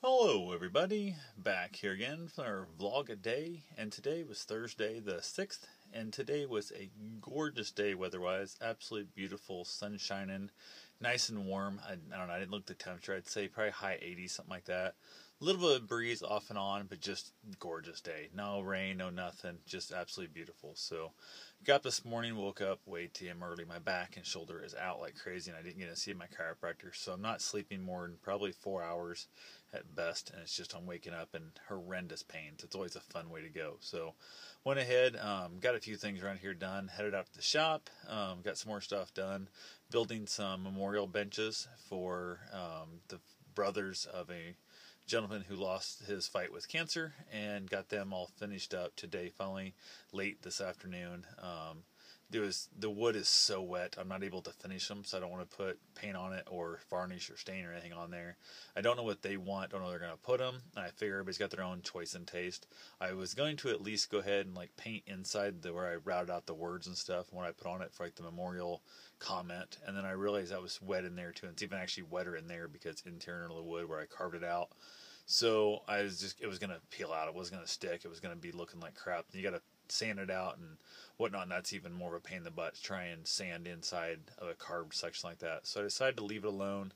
Hello everybody, back here again for our vlog a day, and today was Thursday the 6th, and today was a gorgeous day weather-wise, absolutely beautiful, sun shining, nice and warm. I don't know, I didn't look at the temperature, I'd say probably high 80s, something like that. A little bit of breeze off and on, but just gorgeous day. No rain, no nothing, just absolutely beautiful. So, got up this morning, woke up way too early. My back and shoulder is out like crazy, and I didn't get to see my chiropractor, so I'm not sleeping more than probably 4 hours at best, and it's just I'm waking up in horrendous pains. It's always a fun way to go. So, went ahead, got a few things around here done, headed out to the shop, got some more stuff done, building some memorial benches for the brothers of a gentleman who lost his fight with cancer, and got them all finished up today, finally, late this afternoon. The wood is so wet, I'm not able to finish them, so I don't want to put paint on it or varnish or stain or anything on there. I don't know what they want, don't know where they're going to put them, and I figure everybody's got their own choice and taste. I was going to at least go ahead and like paint inside where I routed out the words and stuff, and what I put on it for like the memorial comment, and then I realized that was wet in there too, and it's even actually wetter in there because it's interior of the wood where I carved it out. So it was going to peel out. It was going to stick. It was going to be looking like crap. You got to sand it out and whatnot, and that's even more of a pain in the butt to try and sand inside of a carved section like that. So I decided to leave it alone.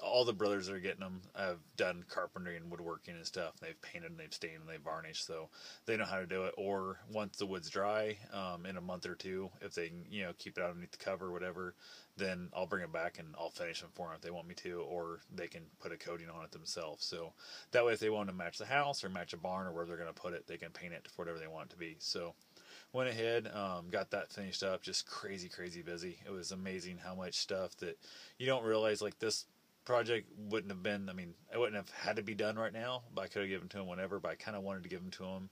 All the brothers that are getting them have done carpentry and woodworking and stuff. They've painted and they've stained and they've varnished, so they know how to do it. Or once the wood's dry, in a month or two, if they can, keep it underneath the cover or whatever, then I'll bring it back and I'll finish them for them if they want me to, or they can put a coating on it themselves. So that way, if they want to match the house or match a barn or where they're going to put it, they can paint it for whatever they want it to be. So went ahead, got that finished up. Just crazy, crazy busy. It was amazing how much stuff that you don't realize, like this project wouldn't have been, I mean, it wouldn't have had to be done right now, but I could have given to him whenever, but I kind of wanted to give them to him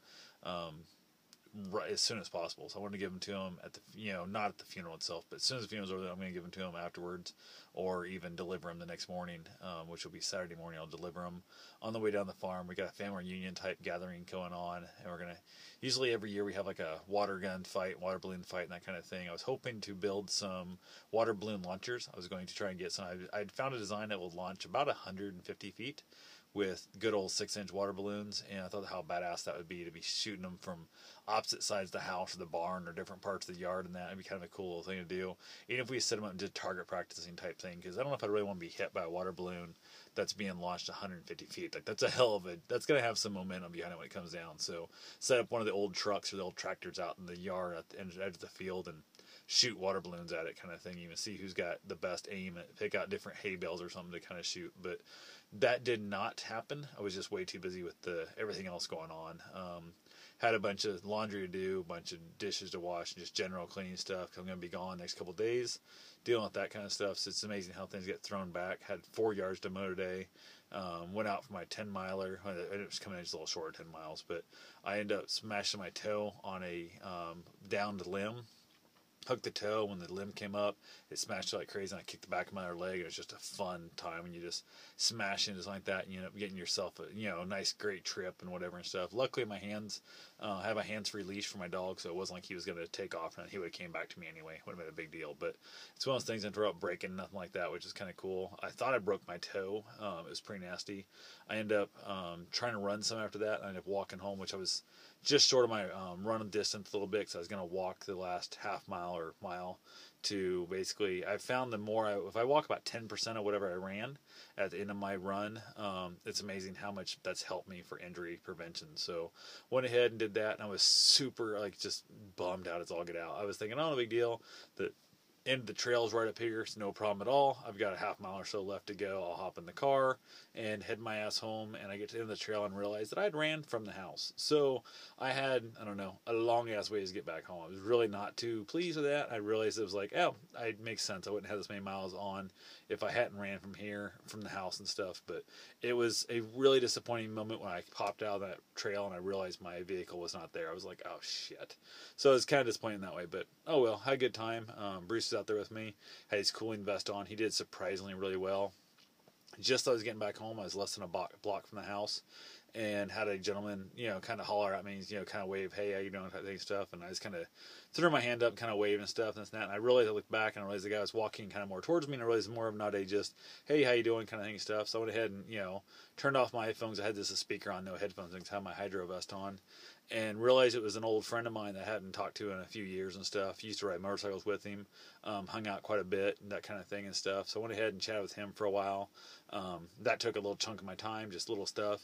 right as soon as possible. So I wanted to give them to him at the, not at the funeral itself, but as soon as the funeral's over, I'm going to give them to him afterwards, or even deliver them the next morning, which will be Saturday morning. I'll deliver them on the way down the farm. We got a family reunion type gathering going on, and we're going to, usually every year we have like a water gun fight, water balloon fight, and that kind of thing. I was hoping to build some water balloon launchers. I was going to try and get some. I'd found a design that would launch about 150 feet with good old 6-inch water balloons, and I thought how badass that would be to be shooting them from opposite sides of the house or the barn or different parts of the yard, and that would be kind of a cool little thing to do. Even if we set them up and did target practicing type thing, because I don't know if I really want to be hit by a water balloon that's being launched 150 feet. Like, that's a hell of a, that's going to have some momentum behind it when it comes down. So set up one of the old trucks or the old tractors out in the yard at the edge of the field and shoot water balloons at it, kind of thing. Even see who's got the best aim, and pick out different hay bales or something to kind of shoot. But that did not happen. I was just way too busy with everything else going on. Had a bunch of laundry to do, a bunch of dishes to wash, and just general cleaning stuff. I'm going to be gone next couple of days, dealing with that kind of stuff. So it's amazing how things get thrown back. Had 4 yards to mow today. Went out for my 10 miler. It was coming in just a little short of 10 miles, but I ended up smashing my toe on a downed limb. Hooked the toe. When the limb came up, it smashed it like crazy, and I kicked the back of my other leg. It was just a fun time when you just smash into something like that, and you end up getting yourself a nice great trip and whatever and stuff. Luckily my hands, I have a hands-free leash for my dog, so it wasn't like he was going to take off and he would have came back to me anyway. Would have been a big deal. But it's one of those things that ended up breaking, nothing like that, which is kind of cool. I thought I broke my toe. It was pretty nasty. I ended up trying to run some after that. I ended up walking home, which I was just short of my running distance a little bit, because I was going to walk the last half mile or mile to basically, I found if I walk about 10% of whatever I ran at the end of my run, it's amazing how much that's helped me for injury prevention. So went ahead and did that, and I was super, like, just bummed out as all get out. I was thinking, oh, no big deal. The end of the trail's right up here, so no problem at all. I've got a half mile or so left to go. I'll hop in the car and head my ass home, and I get to the end of the trail and realize that I'd ran from the house. So I had, I don't know, a long ass way to get back home. I was really not too pleased with that. I realized it was like, oh, it makes sense. I wouldn't have this many miles on if I hadn't ran from here, from the house and stuff. But it was a really disappointing moment when I popped out of that trail and I realized my vehicle was not there. I was like, oh shit. So it was kind of disappointing that way, but oh well, had a good time. Bruce was out there with me, had his cooling vest on. He did surprisingly really well. Just as I was getting back home, I was less than a block from the house, and had a gentleman, kind of holler at me, kind of wave, hey, how you doing, type thing stuff. And I just kind of threw my hand up, kind of waving and stuff and this and that. And I realized, I looked back and I realized the guy was walking kind of more towards me, and I realized more of not a just, hey, how you doing, kind of thing stuff. So I went ahead and, turned off my headphones. I had this speaker on, no headphones, I had my hydro vest on, and realized it was an old friend of mine that I hadn't talked to in a few years and stuff. Used to ride motorcycles with him, hung out quite a bit, and that kind of thing and stuff. So I went ahead and chatted with him for a while. That took a little chunk of my time, just little stuff.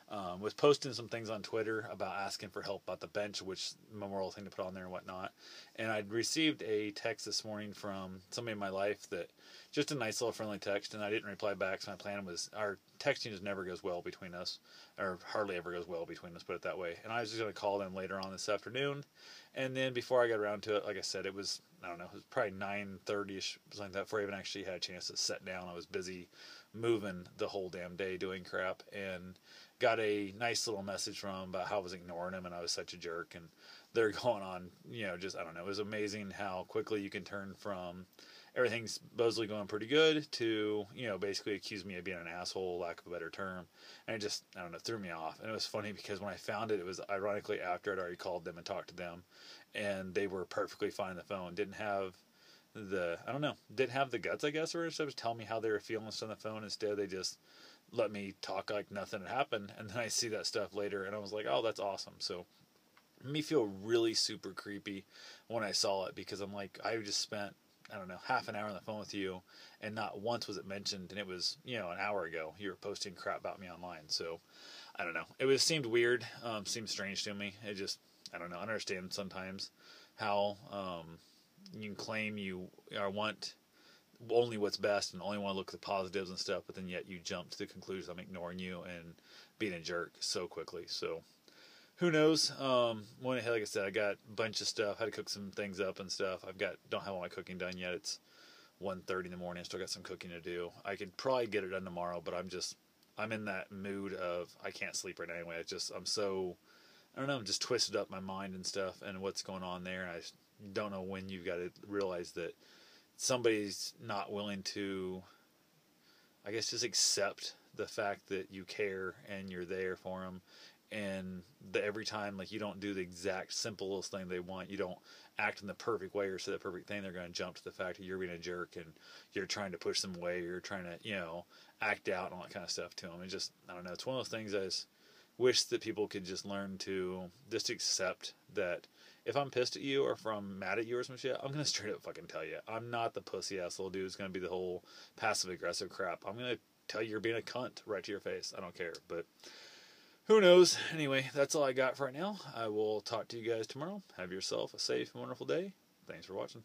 Was posting some things on Twitter about asking for help about the bench, which memorial thing to put on there and whatnot. And I'd received a text this morning from somebody in my life, that just a nice little friendly text, and I didn't reply back. So my plan was, our texting just never goes well between us, or hardly ever goes well between us, put it that way. And I was just going to call them later on this afternoon. And then before I got around to it, like I said, it was, I don't know, it was probably 9:30ish, something like that, before I even actually had a chance to sit down. I was busy moving the whole damn day doing crap, and got a nice little message from him about how I was ignoring him and I was such a jerk. And they're going on, just, I don't know, it was amazing how quickly you can turn from everything's supposedly going pretty good to, basically accuse me of being an asshole, lack of a better term. And it just, I don't know, threw me off. And it was funny because when I found it, it was ironically after I'd already called them and talked to them, and they were perfectly fine on the phone. Didn't have the guts, I guess, or just tell me how they were feeling on the phone. Instead, they just let me talk like nothing had happened. And then I see that stuff later, and I was like, oh, that's awesome. So it made me feel really super creepy when I saw it, because I'm like, I just spent, I don't know, half an hour on the phone with you, and not once was it mentioned, and it was, an hour ago you were posting crap about me online. So I don't know, seemed weird, seemed strange to me. It just, I don't know, I understand sometimes how you can claim you want only what's best and only want to look at the positives and stuff, but then yet you jump to the conclusion I'm ignoring you and being a jerk so quickly. So who knows? Like I said, I got a bunch of stuff. Had to cook some things up and stuff. Don't have all my cooking done yet. It's 1:30 in the morning. I still got some cooking to do. I could probably get it done tomorrow, but I'm in that mood of I can't sleep right now anyway. I'm so, I don't know, I'm just twisted up my mind and stuff and what's going on there. And I just don't know when you've got to realize that somebody's not willing to, I guess, just accept the fact that you care and you're there for them. And every time, like, you don't do the exact simplest thing they want, you don't act in the perfect way or say the perfect thing, they're going to jump to the fact that you're being a jerk and you're trying to push them away, or you're trying to, act out and all that kind of stuff to them. It just, I don't know, it's one of those things I just wish that people could just learn to just accept that if I'm pissed at you or if I'm mad at you or some shit, I'm going to straight up fucking tell you. I'm not the pussy ass little dude who's going to be the whole passive aggressive crap. I'm going to tell you you're being a cunt right to your face. I don't care, but who knows? Anyway, that's all I got for right now. I will talk to you guys tomorrow. Have yourself a safe and wonderful day. Thanks for watching.